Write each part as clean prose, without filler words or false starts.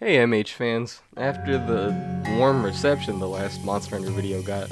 Hey MH fans, after the warm reception the last Monster Hunter video got,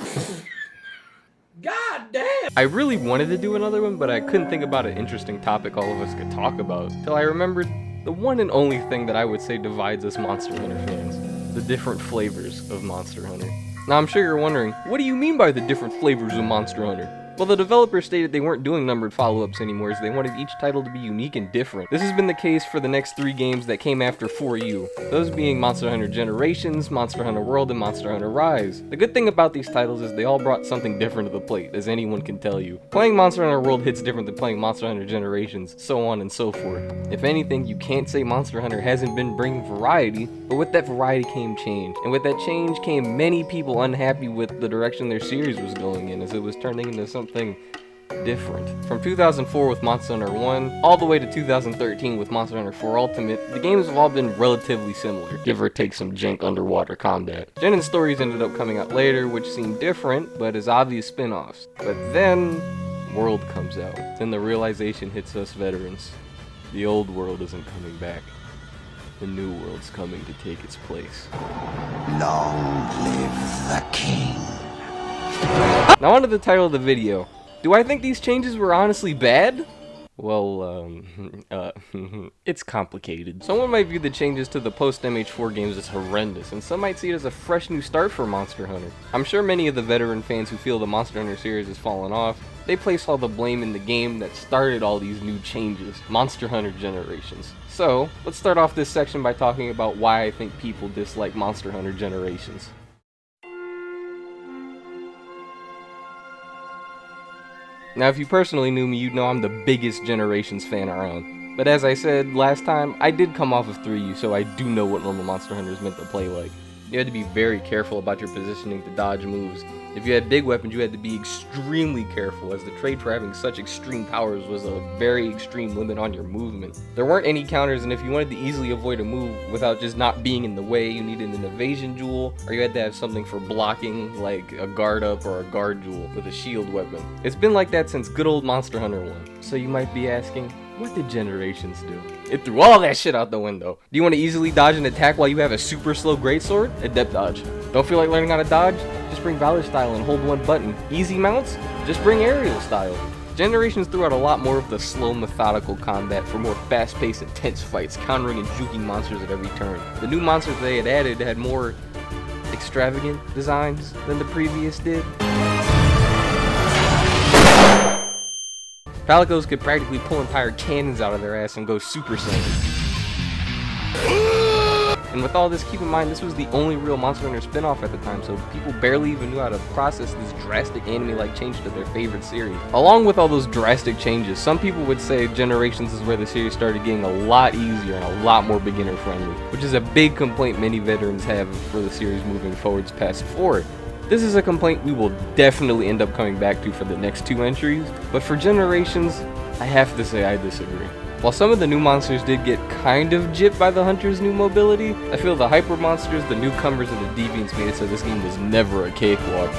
God damn! I really wanted to do another one, but I couldn't think about an interesting topic all of us could talk about, till I remembered the one and only thing that I would say divides us Monster Hunter fans: the different flavors of Monster Hunter. Now I'm sure you're wondering, what do you mean by the different flavors of Monster Hunter? Well, the developers stated they weren't doing numbered follow-ups anymore, as they wanted each title to be unique and different. This has been the case for the next 3 games that came after 4U, those being Monster Hunter Generations, Monster Hunter World, and Monster Hunter Rise. The good thing about these titles is they all brought something different to the plate, as anyone can tell you. Playing Monster Hunter World hits different than playing Monster Hunter Generations, so on and so forth. If anything, you can't say Monster Hunter hasn't been bringing variety, but with that variety came change. And with that change came many people unhappy with the direction their series was going in, as it was turning into something different. From 2004 with Monster Hunter 1, all the way to 2013 with Monster Hunter 4 Ultimate, the games have all been relatively similar, give or take some jank underwater combat. Gen and stories ended up coming out later, which seemed different, but as obvious spin-offs. But then, World comes out. Then the realization hits us veterans. The old world isn't coming back. The new world's coming to take its place. Long live the king. Now onto the title of the video. Do I think these changes were honestly bad? Well, it's complicated. Someone might view the changes to the post-MH4 games as horrendous, and some might see it as a fresh new start for Monster Hunter. I'm sure many of the veteran fans who feel the Monster Hunter series has fallen off, they place all the blame in the game that started all these new changes, Monster Hunter Generations. So, let's start off this section by talking about why I think people dislike Monster Hunter Generations. Now, if you personally knew me, you'd know I'm the biggest Generations fan around. But as I said last time, I did come off of 3U, so I do know what normal Monster Hunter is meant to play like. You had to be very careful about your positioning to dodge moves. If you had big weapons, you had to be extremely careful, as the trade for having such extreme powers was a very extreme limit on your movement. There weren't any counters, and if you wanted to easily avoid a move without just not being in the way, you needed an evasion jewel, or you had to have something for blocking, like a guard up or a guard jewel with a shield weapon. It's been like that since good old Monster Hunter 1. So you might be asking, what did Generations do? It threw all that shit out the window. Do you want to easily dodge an attack while you have a super slow greatsword? Adept dodge. Don't feel like learning how to dodge? Just bring Valor style and hold one button. Easy mounts? Just bring aerial style. Generations threw out a lot more of the slow, methodical combat for more fast-paced, intense fights, countering and juking monsters at every turn. The new monsters they had added had more extravagant designs than the previous did. Palicos could practically pull entire cannons out of their ass and go Super Saiyan. And with all this, keep in mind this was the only real Monster Hunter spin-off at the time, so people barely even knew how to process this drastic anime-like change to their favorite series. Along with all those drastic changes, some people would say Generations is where the series started getting a lot easier and a lot more beginner-friendly, which is a big complaint many veterans have for the series moving forwards past 4. This is a complaint we will definitely end up coming back to for the next 2 entries, but for Generations, I have to say I disagree. While some of the new monsters did get kind of gypped by the Hunter's new mobility, I feel the Hyper Monsters, the Newcomers, and the Deviants made it so this game was never a cakewalk.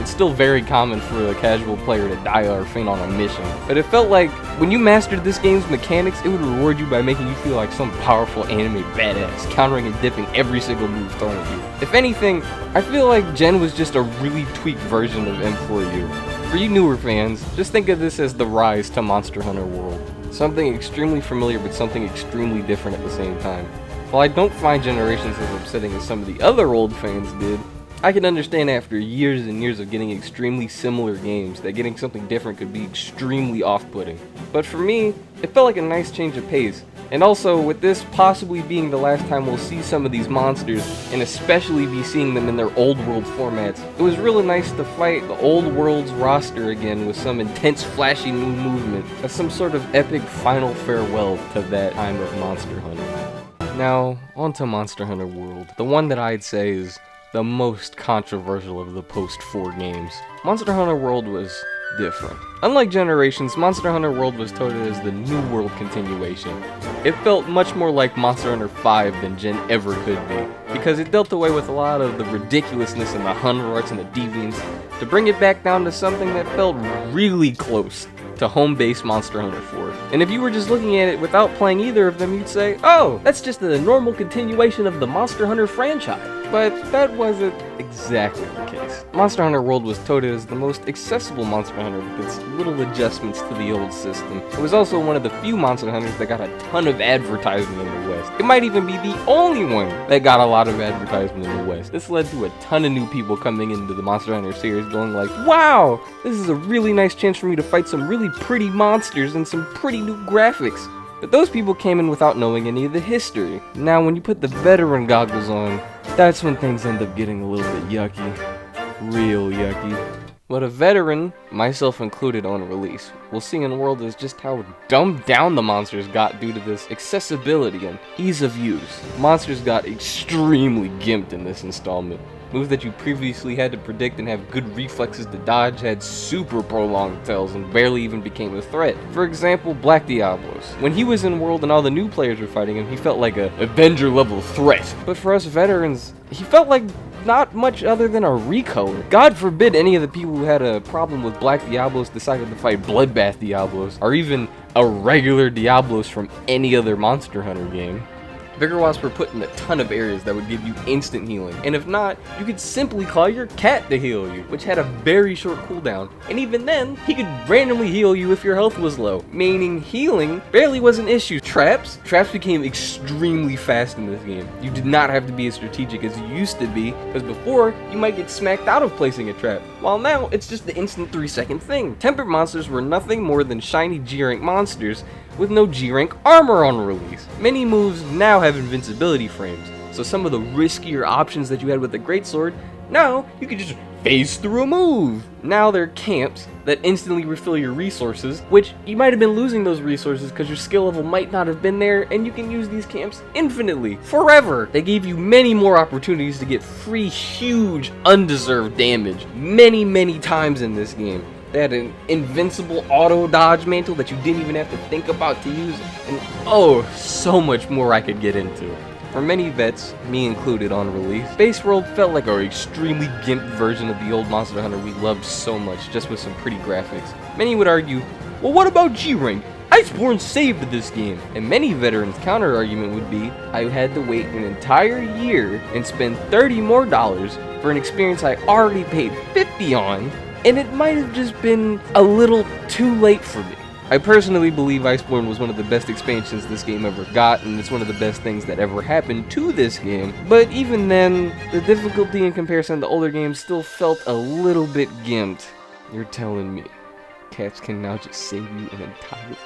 It's still very common for a casual player to die or faint on a mission, but it felt like when you mastered this game's mechanics, it would reward you by making you feel like some powerful anime badass, countering and dipping every single move thrown at you. If anything, I feel like Gen was just a really tweaked version of M4U. For you newer fans, just think of this as the rise to Monster Hunter World. Something extremely familiar but something extremely different at the same time. While I don't find Generations as upsetting as some of the other old fans did, I can understand after years and years of getting extremely similar games that getting something different could be extremely off-putting. But for me, it felt like a nice change of pace. And also, with this possibly being the last time we'll see some of these monsters, and especially be seeing them in their old world formats, it was really nice to fight the old world's roster again with some intense flashy new movement, as some sort of epic final farewell to that time of Monster Hunter. Now, onto Monster Hunter World, the one that I'd say is the most controversial of the post-4 games. Monster Hunter World was different. Unlike Generations, Monster Hunter World was touted as the New World continuation. It felt much more like Monster Hunter 5 than Gen ever could be, because it dealt away with a lot of the ridiculousness in the Hunter arts and the Deviants to bring it back down to something that felt really close to home-based Monster Hunter 4. And if you were just looking at it without playing either of them, you'd say, oh, that's just a normal continuation of the Monster Hunter franchise. But that wasn't exactly the case. Monster Hunter World was touted as the most accessible Monster Hunter with its little adjustments to the old system. It was also one of the few Monster Hunters that got a ton of advertisement in the West. It might even be the only one that got a lot of advertisement in the West. This led to a ton of new people coming into the Monster Hunter series going like, wow, this is a really nice chance for me to fight some really pretty monsters and some pretty new graphics. But those people came in without knowing any of the history. Now when you put the veteran goggles on, that's when things end up getting a little bit yucky. Real yucky. What a veteran, myself included on release, will see in World is just how dumbed down the monsters got due to this accessibility and ease of use. Monsters got extremely gimped in this installment. Moves that you previously had to predict and have good reflexes to dodge had super prolonged tails and barely even became a threat. For example, Black Diablos. When he was in World and all the new players were fighting him, he felt like a Avenger level threat. But for us veterans, he felt like not much other than a recolor. God forbid any of the people who had a problem with Black Diablos decided to fight Bloodbath Diablos, or even a regular Diablos from any other Monster Hunter game. Vigor Wasps were put in a ton of areas that would give you instant healing, and if not, you could simply call your cat to heal you, which had a very short cooldown, and even then, he could randomly heal you if your health was low, meaning healing barely was an issue. Traps became extremely fast in this game. You did not have to be as strategic as you used to be, because before, you might get smacked out of placing a trap, while now, it's just the instant 3-second thing. Tempered monsters were nothing more than shiny G-rank monsters, with no G-rank armor on release. Many moves now have invincibility frames, so some of the riskier options that you had with the greatsword, now you can just phase through a move. Now there are camps that instantly refill your resources, which you might have been losing those resources because your skill level might not have been there, and you can use these camps infinitely, forever. They gave you many more opportunities to get free, huge, undeserved damage many times in this game. They had an invincible auto dodge mantle that you didn't even have to think about to use, and oh, so much more I could get into. For many vets, me included on release, Base World felt like our extremely gimped version of the old Monster Hunter we loved so much, just with some pretty graphics. Many would argue, well, what about G-Rank? Iceborne saved this game. And many veterans' counter-argument would be, I had to wait an entire year and spend $30 more for an experience I already paid $50 on, and it might have just been a little too late for me. I personally believe Iceborne was one of the best expansions this game ever got, and it's one of the best things that ever happened to this game, but even then, the difficulty in comparison to older games still felt a little bit gimped. You're telling me cats can now just save you an entire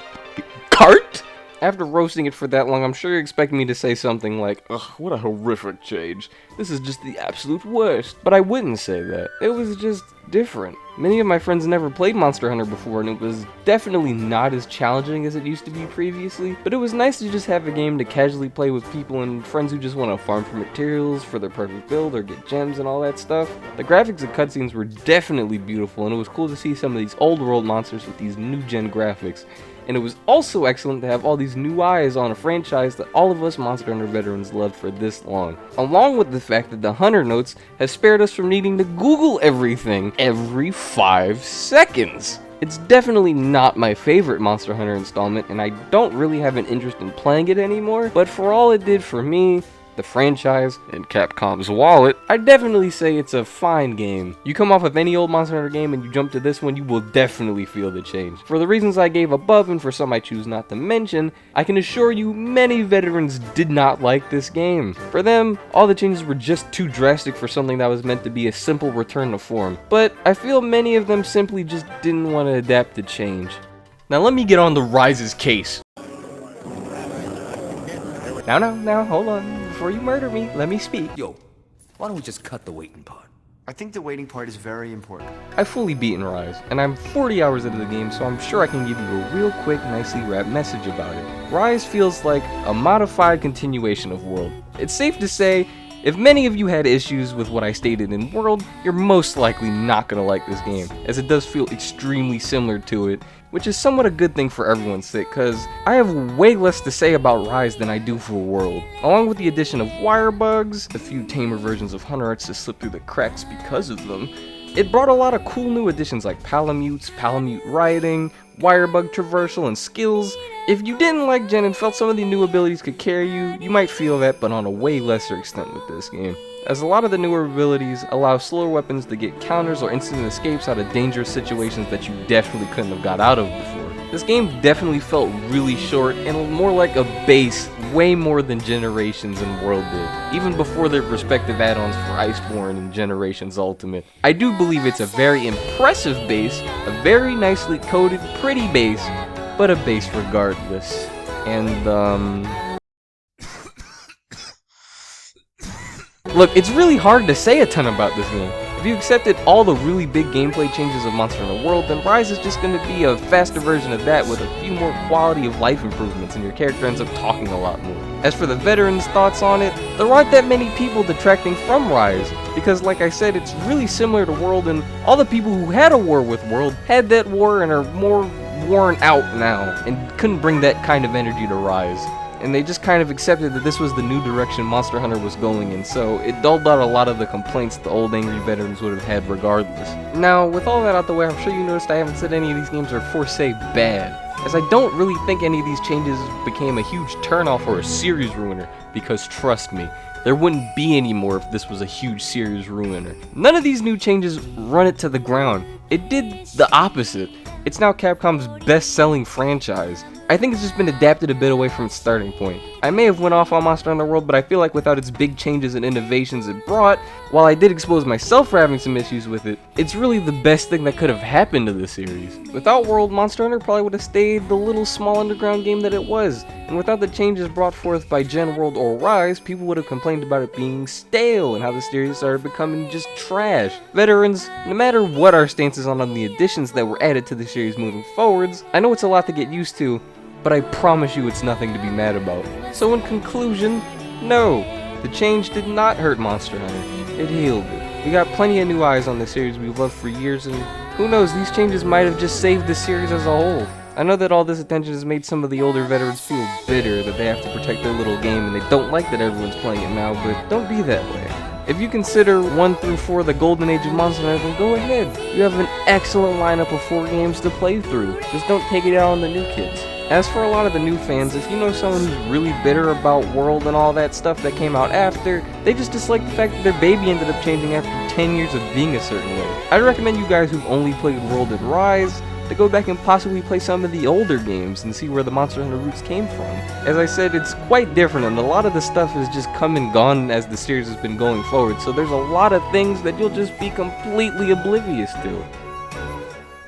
cart? After roasting it for that long, I'm sure you expect me to say something like, ugh, what a horrific change. This is just the absolute worst. But I wouldn't say that. It was just different. Many of my friends never played Monster Hunter before, and it was definitely not as challenging as it used to be previously, but it was nice to just have a game to casually play with people and friends who just want to farm for materials for their perfect build or get gems and all that stuff. The graphics and cutscenes were definitely beautiful, and it was cool to see some of these old world monsters with these new gen graphics. And it was also excellent to have all these new eyes on a franchise that all of us Monster Hunter veterans loved for this long. Along with the fact that the Hunter Notes has spared us from needing to Google everything every 5 seconds. It's definitely not my favorite Monster Hunter installment, and I don't really have an interest in playing it anymore, but for all it did for me, the franchise, and Capcom's wallet, I'd definitely say it's a fine game. You come off of any old Monster Hunter game and you jump to this one, you will definitely feel the change. For the reasons I gave above, and for some I choose not to mention, I can assure you many veterans did not like this game. For them, all the changes were just too drastic for something that was meant to be a simple return to form. But I feel many of them simply just didn't want to adapt to change. Now let me get on the Rise's case. Now, hold on. Before you murder me, let me speak. Yo, why don't we just cut the waiting part? I think the waiting part is very important. I've fully beaten Rise, and I'm 40 hours into the game, so I'm sure I can give you a real quick, nicely wrapped message about it. Rise feels like a modified continuation of World. It's safe to say, if many of you had issues with what I stated in World, you're most likely not gonna like this game, as it does feel extremely similar to it, which is somewhat a good thing for everyone's sake, cause I have way less to say about Rise than I do for World. Along with the addition of wire bugs, a few tamer versions of Hunter Arts to slip through the cracks because of them, It brought a lot of cool new additions like Palamutes, Palamute riding, Wirebug traversal, and skills. If you didn't like Gen and felt some of the new abilities could carry you, you might feel that, but on a way lesser extent with this game, as a lot of the newer abilities allow slower weapons to get counters or instant escapes out of dangerous situations that you definitely couldn't have got out of before. This game definitely felt really short and more like a base, way more than Generations and World did, even before their respective add-ons for Iceborne and Generations Ultimate. I do believe it's a very impressive base, a very nicely coded, pretty base, but a base regardless. And look, it's really hard to say a ton about this game. If you accepted all the really big gameplay changes of Monster Hunter World, then Rise is just going to be a faster version of that with a few more quality of life improvements, and your character ends up talking a lot more. As for the veterans' thoughts on it, there aren't that many people detracting from Rise, because like I said, it's really similar to World, and all the people who had a war with World had that war and are more worn out now, and couldn't bring that kind of energy to Rise. And they just kind of accepted that this was the new direction Monster Hunter was going in, so it dulled out a lot of the complaints the old angry veterans would have had regardless. Now, with all that out the way, I'm sure you noticed I haven't said any of these games are per se bad, as I don't really think any of these changes became a huge turnoff or a series ruiner, because trust me, there wouldn't be any more if this was a huge series ruiner. None of these new changes run it to the ground. It did the opposite. It's now Capcom's best-selling franchise. I think it's just been adapted a bit away from its starting point. I may have went off on Monster Hunter World, but I feel like without its big changes and innovations it brought, while I did expose myself for having some issues with it, it's really the best thing that could have happened to the series. Without World, Monster Hunter probably would have stayed the little small underground game that it was, and without the changes brought forth by Gen World or Rise, people would have complained about it being stale and how the series started becoming just trash. Veterans, no matter what our stance is on the additions that were added to the series moving forwards, I know it's a lot to get used to, but I promise you it's nothing to be mad about. So in conclusion, no, the change did not hurt Monster Hunter, it healed it. We got plenty of new eyes on the series we've loved for years, and who knows, these changes might have just saved the series as a whole. I know that all this attention has made some of the older veterans feel bitter that they have to protect their little game and they don't like that everyone's playing it now, but don't be that way. If you consider 1 through 4 the golden age of Monster Hunter, then go ahead. You have an excellent lineup of 4 games to play through. Just don't take it out on the new kids. As for a lot of the new fans, if you know someone who's really bitter about World and all that stuff that came out after, they just dislike the fact that their baby ended up changing after 10 years of being a certain way. I'd recommend you guys who've only played World and Rise to go back and possibly play some of the older games and see where the Monster Hunter roots came from. As I said, it's quite different, and a lot of the stuff has just come and gone as the series has been going forward, so there's a lot of things that you'll just be completely oblivious to.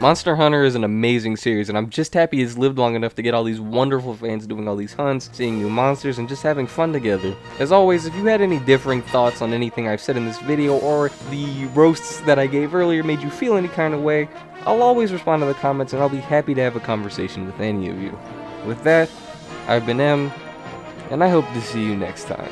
Monster Hunter is an amazing series, and I'm just happy it's lived long enough to get all these wonderful fans doing all these hunts, seeing new monsters, and just having fun together. As always, if you had any differing thoughts on anything I've said in this video, or the roasts that I gave earlier made you feel any kind of way, I'll always respond to the comments, and I'll be happy to have a conversation with any of you. With that, I've been M, and I hope to see you next time.